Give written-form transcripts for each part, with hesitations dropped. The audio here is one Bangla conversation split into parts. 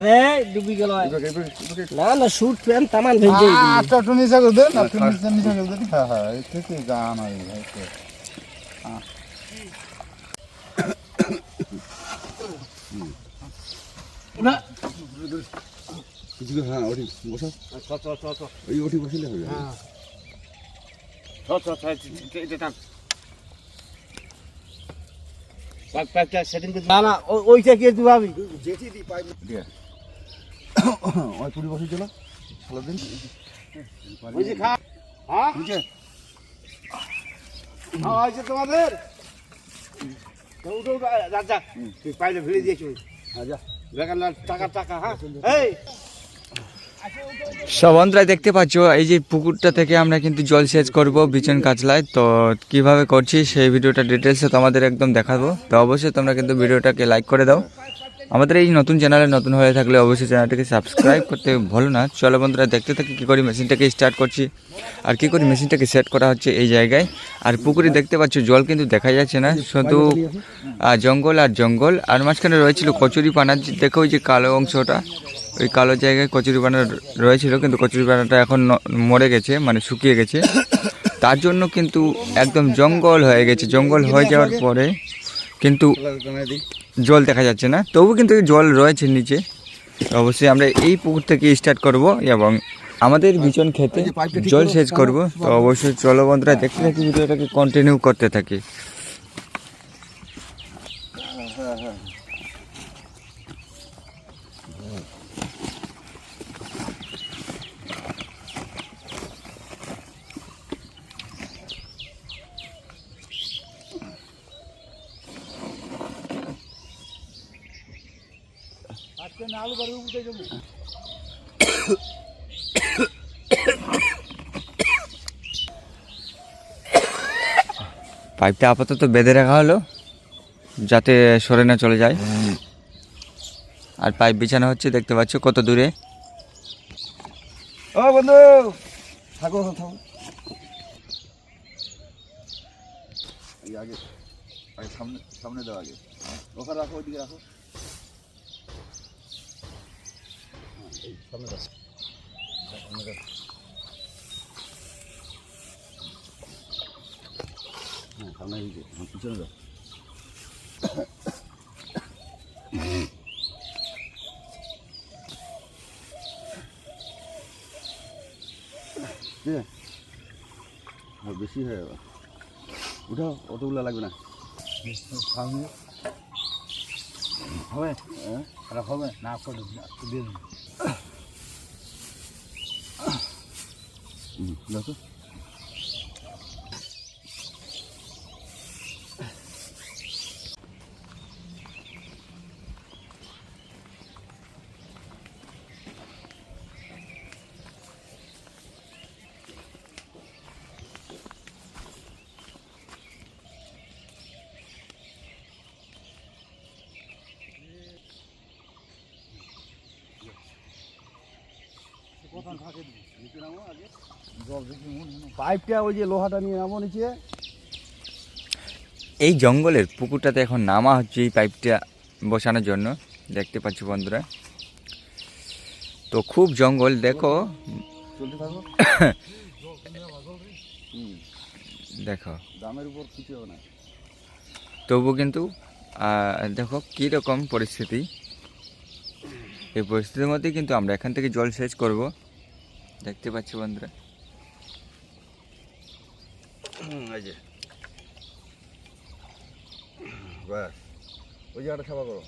ডুবি গেল না না শুট প্যান তামান ভেজে আচ্ছা একটু নিচে করে দেন একটু নিচে করে দেন হ্যাঁ হ্যাঁ এই থেকে গান হয় কিছু হ্যাঁ ওটি বসা ওই ওটি বসিলে হবে ওইটা কে তুই ভাবি ওই পুরি বসে চলো ভালো দিন তোমাদের পাইলে ভিড়ে দিয়েছি টাকা হ্যাঁ সব বন্ধুরা দেখতে পাচ্ছ এই যে পুকুরটা থেকে আমরা কিন্তু জল সেচ করব বিচন কাজলায়। তো কিভাবে করছি সেই ভিডিওটা ডিটেলসে তোমাদের একদম দেখাবো। তো অবশ্যই তোমরা কিন্তু ভিডিওটাকে লাইক করে দাও। আমাদের এই নতুন চ্যানেলে নতুন হয়ে থাকলে অবশ্যই চ্যানেলটাকে সাবস্ক্রাইব করতে ভুলো না। চলো বন্ধুরা দেখতে থাকি কী করি মেশিনটাকে স্টার্ট করছি আর কী করি মেশিনটাকে সেট করা হচ্ছে এই জায়গায়। আর পুকুরে দেখতে পাচ্ছ জল কিন্তু দেখা যাচ্ছে না, শুধু জঙ্গল আর জঙ্গল। আর মাঝখানে রয়েছিল কচুরি পানা, দেখো ওই যে কালো অংশটা, ওই কালো জায়গায় কচুরিপানা রয়েছিল, কিন্তু কচুরিপানাটা এখন মরে গেছে, মানে শুকিয়ে গেছে। তার জন্য কিন্তু একদম জঙ্গল হয়ে গেছে। জঙ্গল হয়ে যাওয়ার পরে কিন্তু জল দেখা যাচ্ছে না, তবু কিন্তু জল রয়েছে নিচে। অবশ্যই আমরা এই পুকুর থেকে স্টার্ট করব এবং আমাদের বিচন খেতে জল সেচ করব। তো অবশ্যই চলো বন্ধুরা দেখতে থাকি, ভিডিওটাকে কন্টিনিউ করতে থাকি। পাইপটা আপাতত বেঁধে রাখা হলো যাতে সরে না চলে যায়। আর পাইপ বিছানো হচ্ছে, দেখতে পাচ্ছ কত দূরে। ও বন্ধু থাকো থাকো আগে আগে সামনে সামনে দাও, আগে ওখানে রাখো, ওইদিকে রাখো, সামনে দাও সামনে দাও, হ্যাঁ সামনে দিকে, পিছনে দাও। বেশি হয়ে যাবে, উঠাও, অতগুলো লাগবে না। হবে আর হবে না করে দিয়ে দিন দেখো পাইপটা ওই যে লোহাটা নিয়ে নামো নিচে। এই জঙ্গলের পুকুরটাতে এখন নামা হচ্ছে এই পাইপটা বসানোর জন্য, দেখতে পাচ্ছ বন্ধুরা। তো খুব জঙ্গল দেখো, চলতে থাকো দেখো দামের উপর কিছু হবে না। তবু কিন্তু দেখো কীরকম পরিস্থিতি। এই পরিস্থিতির মধ্যে কিন্তু আমরা এখান থেকে জল সেচ করব, দেখতে পাচ্ছি বন্ধুরা। এই যে ব্যাস, ওই জায়গাটা সাফা করো,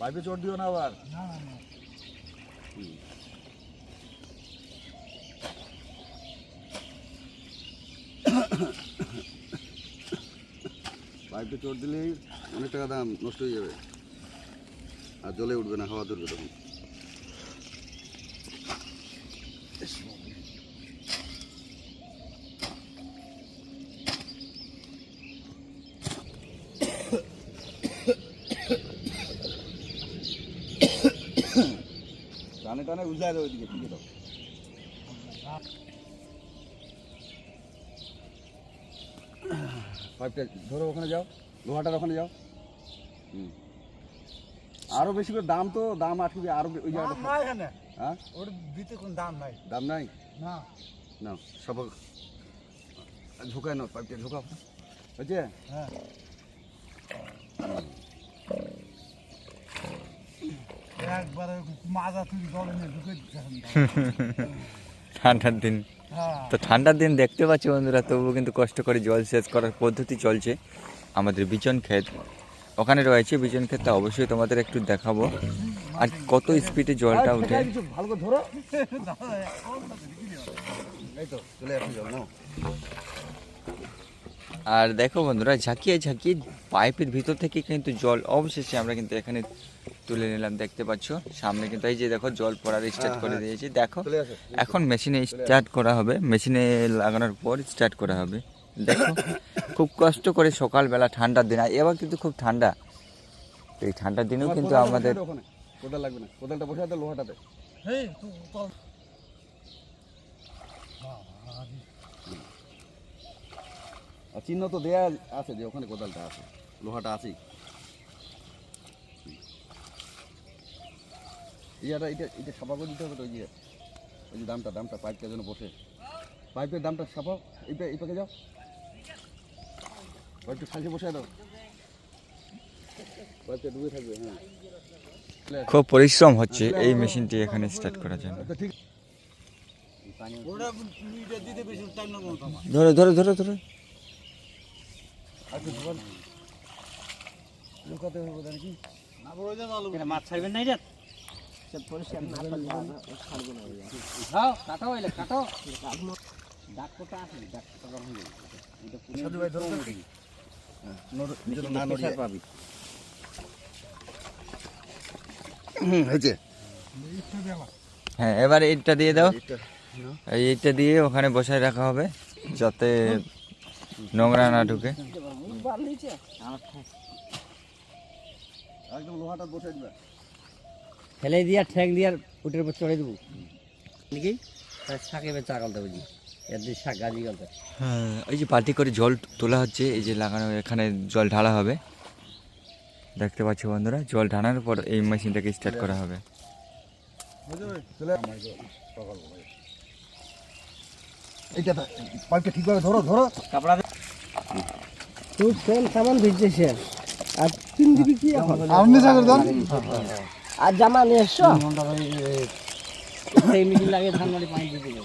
পাইপে চোট দিও না আবার। পাইপে চোট দিলেই অনেক টাকা দাম নষ্ট হয়ে যাবে, আর জলে উঠবে না, হাওয়া ধরবে তখন। টানে টানে উল্টায় দাও, ওইদিকে টিকে দাও। পাইপটা ধরো, ওখানে যাও, লোহাটার ওখানে যাও। আরো বেশি করে দাম তো দাম আটকে আরো ওই দাম জায়গাটা নাই এখানে হ্যাঁ ওর ভিতরে কোনো দাম নাই দাম নাই না না সব ঝুঁকায় না পাইপটা ঝুঁকাও হয়েছে হ্যাঁ একবারে মাজা তুই জলে নিয়ে ঢুকে দিচ্ছেন ঠান্ডার দিন হ্যাঁ তো ঠান্ডার দিন দেখতে পাচ্ছি বন্ধুরা, তবুও কিন্তু কষ্ট করে জল সেচ করার পদ্ধতি চলছে আমাদের বিচন ক্ষেত ওখানে রয়েছে। বিচন ক্ষেতটা অবশ্যই তোমাদের একটু দেখাবো আর কত স্পিডে জলটা উঠে। ভালো করে ধরো এই তো চলে আসছে জল নাও আর দেখো বন্ধুরা, ঝাঁকিয়ে ঝাঁকিয়ে পাইপের ভিতর থেকে কিন্তু জল অবশেষে আমরা কিন্তু এখানে তুলে নিলাম। দেখতে পাচ্ছ সামনে কিন্তু এই যে দেখো জল পড়ার স্টার্ট করে দিয়েছি। দেখো চলে আসে এখন মেশিনে স্টার্ট করা হবে, মেশিনে লাগানোর পর স্টার্ট করা হবে। দেখো খুব কষ্ট করে সকালবেলা ঠান্ডার দিন, আর এবার কিন্তু খুব ঠান্ডা, এই ঠান্ডার দিনেও কিন্তু আমাদের ওখানে কোদাল লাগবে না, কোদালটা বসে আছে লোহাটাতে। এই তুই চল আর চিহ্ন তো দেয়া আছে যে ওখানে কোদালটা আছে, লোহাটা আছেই। এটা এটা এটা সাফা করে দিতে হবে তো, ওই যে দামটা পাইপটার জন্য বসে, পাইপের দামটা সাফাও। এই পাকে যাও, পাইপটা খালি বসে দাও, পাইপটা ডুবে থাকবে। হ্যাঁ খুব পরিশ্রম হচ্ছে এই মেশিনটি এখানে স্টার্ট করার জন্য। আচ্ছা ঠিক ওটা তুমি এটা দিতে বেশি টাইম লাগবে না তোমার ধরো ধরো ধরো ধরো আছে ধোয়ান লুকাতে হবে নাকি? না বড় যা আলু মাছ ছাড়বেন নাই রে সব পরিষ্কার না করলে ছাড়বো না হ্যাঁ কাটো হইলে কাটো ডাক কোটা আছে ডাক কোটা গরম হয়ে এটা সাধু ভাই ধরো নাকি? হ্যাঁ না নড়িয়ে পাবি হয়েছে। হ্যাঁ এবার এইটা দিয়ে দাও, এটা এইটা দিয়ে ওখানে বসায় রাখা হবে যাতে নোংরা না ঢুকে। একদম লোহাটা বসে দিবা। ফেলে দিয়া ঠেক দিয়া উটের উপর চড়ে দেবো নাকি শাকে বেচা গলতে বুঝি এর দিয়ে শাক গাজি গলতে। হ্যাঁ এই যে বালতি করে জল তোলা হচ্ছে, এই যে লাগানো এখানে জল ঢালা হবে। দেখতে পাচ্ছ বন্ধুরা, জল ঢালার পর এই মেশিনটাকে স্টার্ট করা হবে। এইটা পাইপটা ঠিকভাবে ধরো ধরো। কাপড়া তুই ফোন সামান ভিজছে আর তিন দিবি কি এখন আপনি সাগর দাম আর জামা নিয়ে এসছো সেই মিটিং লাগে ধান মারি পানি দিয়ে দিবে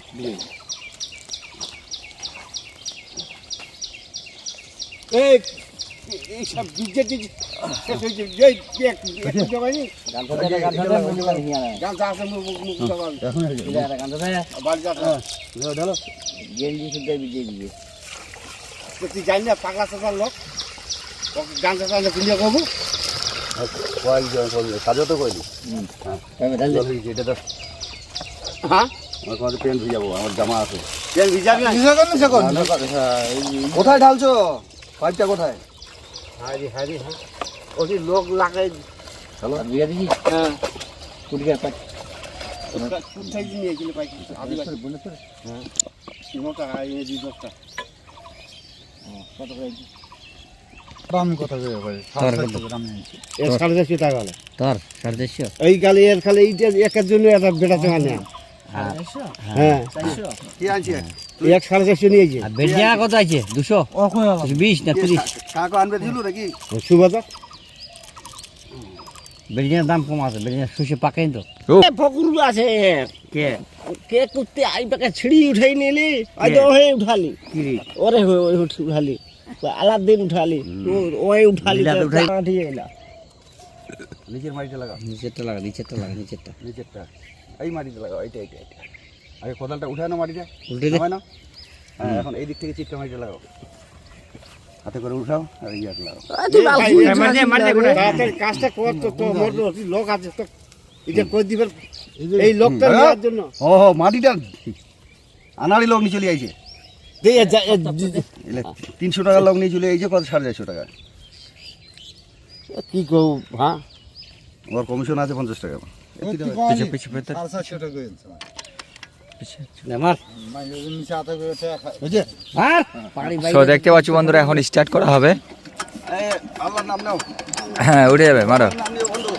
এই এই সব ডিজে ডিজে শেষ হয়েছে এই এক জমাইনি গান আছে মুখ জমাবি বাড়ি যা ঢালো গেঞ্জি শুদ্ধ ভিজিয়ে দিবে তুই জানি না পাগলা সাজার লোক গান চাষা কিনে করবো কাজও তো করিনি। এটা তো হ্যাঁ আমার তোমাদের প্যান্ট ভিজাবো, আমার জামা আছে। তেল ভিজাবি না ভিজা করলে সকল কোথায় ঢালছো পাইপটা কোথায়? হারি হারি হ্যাঁ ওই লোক লাগাই চলো বিয়ে দিবি হ্যাঁ কুড়িয়ে পাই কোথায় নিয়ে গেলে পাই আদি হ্যাঁ সিমটা এই দুই দশটা কত করে দাম কত করে ভাই 450 টাকা হলো তোর 450 এই গালি এর খালি এইটা একের জন্য একটা বেটা চাঙা না হ্যাঁ 400 কি আনছে? এক 450 নিয়েছে আর বেড়িয়া কত আছে 200 ও কই 20 না 30 কাকু আনবে দিল নাকি? সুবাদা বেড়িয়ার দাম কম আছে বেড়িয়া শুষে পাকেন তো ও। ফকুর আছে কে কে কুত্তে আই পাকে ছিড়ি উঠাই নিলি আই তো হে উঠালি কিরি ওরে ওই উঠালি আলাদিন উঠালি ওই উঠালি উঠাই দিয়ে এলা নিচের মাটিটা লাগাও, নিচেরটা লাগা নিচেরটা নিচেরটা এই মাটিতে লাগাও। এইটা আগে কোদালটা উঠায় না মাটিটা, উল্টে দে হয় না? হ্যাঁ এখন এই দিক থেকে চিটকা মাটিটা লাগাও, হাতে করে উঠাও আর ইয়াটা লাগাও। তাড়াতাড়ি কাজটা কর তো তো মোর লোক আছে তো এটা কই দিবেন এই লোকটা নেওয়ার জন্য ও মাটিটা আনারি লোক নিয়ে চলে আইছে, দে 300 টাকা লোক নিয়ে চলে আইছে, কত 450 টাকা। কি কও হ্যাঁ ওর কমিশন আছে 50 টাকা। পিছে পিছে পেতে মার বুঝছে? আর পানি সো দেখতে পাচ্ছ বন্ধুরা, এখন স্টার্ট করা হবে। আল্লাহর নাম নাও, হ্যাঁ উঠে যাবে, মারো। নাম নিয়ে বন্ধু।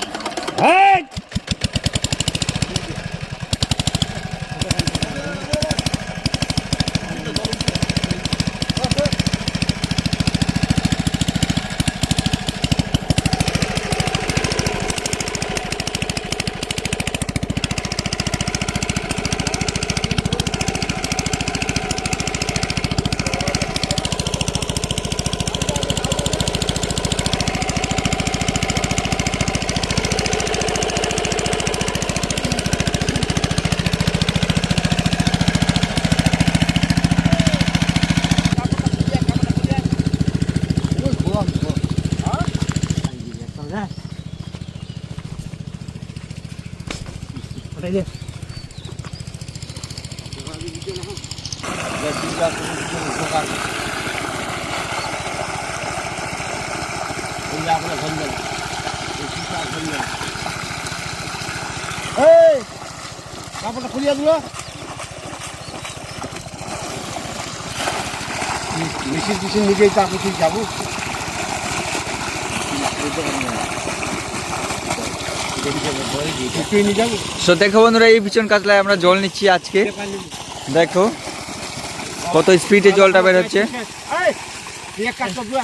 এই যে আপনার ধরবেন এই কাপড়টা খুলিয়া দিল মেশিন টিশিন নিজেই তারপর তুই যাবো তুই নিয়ে যাবো সো দেখো বন্ধুরা, এই বিচন কাতলায় আমরা জল নিচ্ছি আজকে। দেখো কত স্পিডে জলটা বের হচ্ছে। এই এক কাজ করবো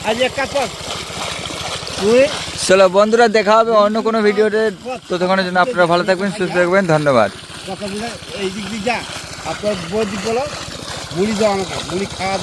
আজ এক কাজ কর তুই চলো বন্ধুরা, দেখা হবে অন্য কোনো ভিডিওতে। ততক্ষণের জন্য আপনারা ভালো থাকবেন, সুস্থ থাকবেন, ধন্যবাদ। কথা বলে এই দিক দিয়ে যা আপনার বই দিক বলো মুড়ি দাও আমাকে মুড়ি খাওয়া দাওয়া